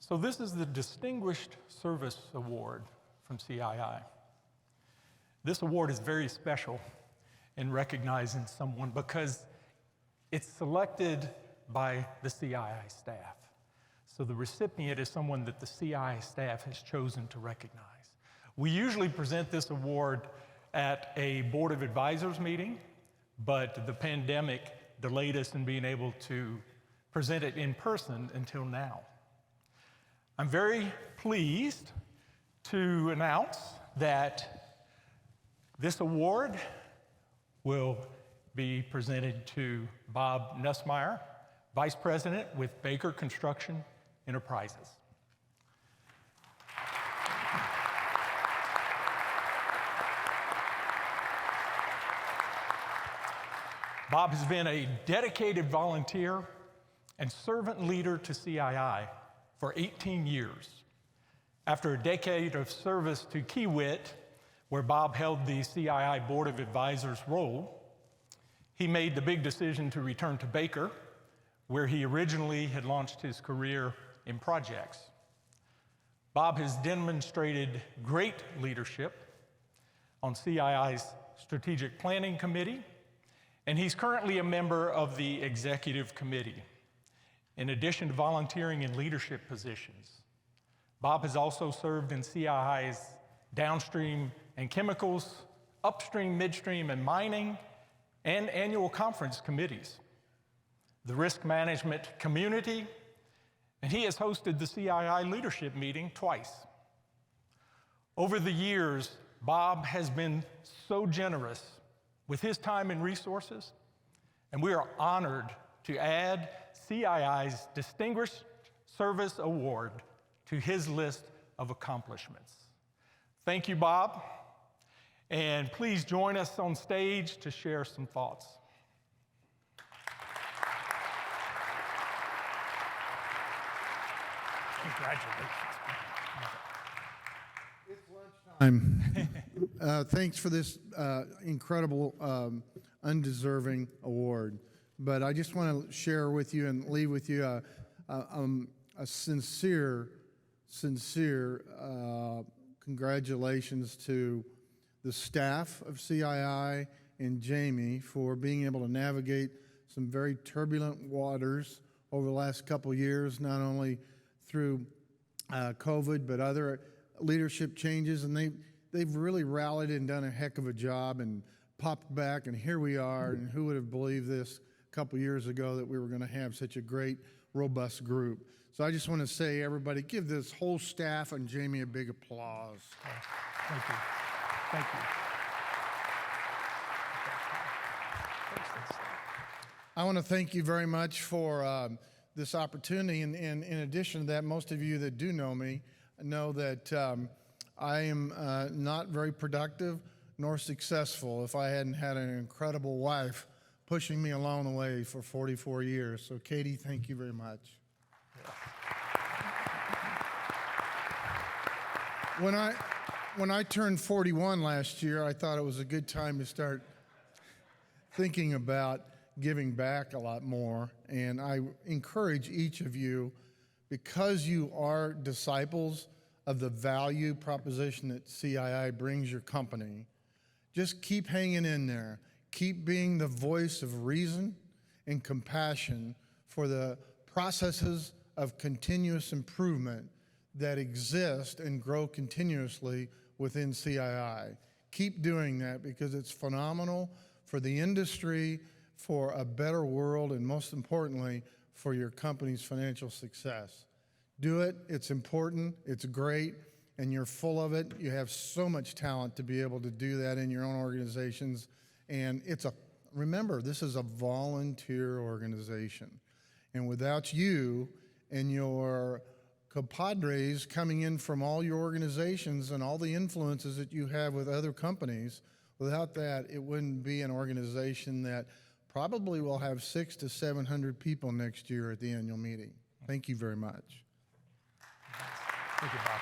So this is the Distinguished Service Award from CII. This award is very special in recognizing someone because it's selected by the CII staff. So the recipient is someone that the CII staff has chosen to recognize. We usually present this award at a Board of Advisors meeting, but the pandemic delayed us in being able to present it in person until now. I'm very pleased to announce that this award will be presented to Bob Nussmeier, Vice President with Baker Construction Enterprises. Bob has been a dedicated volunteer and servant leader to CII for 18 years. After a decade of service to Kiewit, where Bob held the CII Board of Advisors role, he made the big decision to return to Baker, where he originally had launched his career in projects. Bob has demonstrated great leadership on CII's Strategic Planning Committee, and he's currently a member of the Executive Committee. In addition to volunteering in leadership positions, Bob has also served in CII's downstream and chemicals, upstream, midstream, and mining, and annual conference committees, the risk management community, and he has hosted the CII leadership meeting twice. Over the years, Bob has been so generous with his time and resources, and we are honored to add CII's Distinguished Service Award to his list of accomplishments. Thank you, Bob, and please join us on stage to share some thoughts. Congratulations. It's lunchtime. Thanks for this incredible, undeserving award. But I just want to share with you and leave with you a sincere congratulations to the staff of CII and Jamie for being able to navigate some very turbulent waters over the last couple of years, not only through COVID, but other leadership changes. And they've really rallied and done a heck of a job and popped back, and here we are. And who would have believed this a couple years ago, that we were going to have such a great, robust group. So I just want to say, everybody, give this whole staff and Jamie a big applause. Thank you. Thank you. I want to thank you very much for this opportunity. And in addition to that, most of you that do know me know that I am not very productive nor successful if I hadn't had an incredible wife pushing me along the way for 44 years. So Katie, thank you very much. When I turned 41 last year, I thought it was a good time to start thinking about giving back a lot more. And I encourage each of you, because you are disciples of the value proposition that CII brings your company, just keep hanging in there. Keep being the voice of reason and compassion for the processes of continuous improvement that exist and grow continuously within CII. Keep doing that, because it's phenomenal for the industry, for a better world, and most importantly, for your company's financial success. Do it. It's important. It's great. And you're full of it. You have so much talent to be able to do that in your own organizations. And remember, this is a volunteer organization. And without you and your compadres coming in from all your organizations and all the influences that you have with other companies, without that, it wouldn't be an organization that probably will have 600 to 700 people next year at the annual meeting. Thank you very much. Thank you, Bob.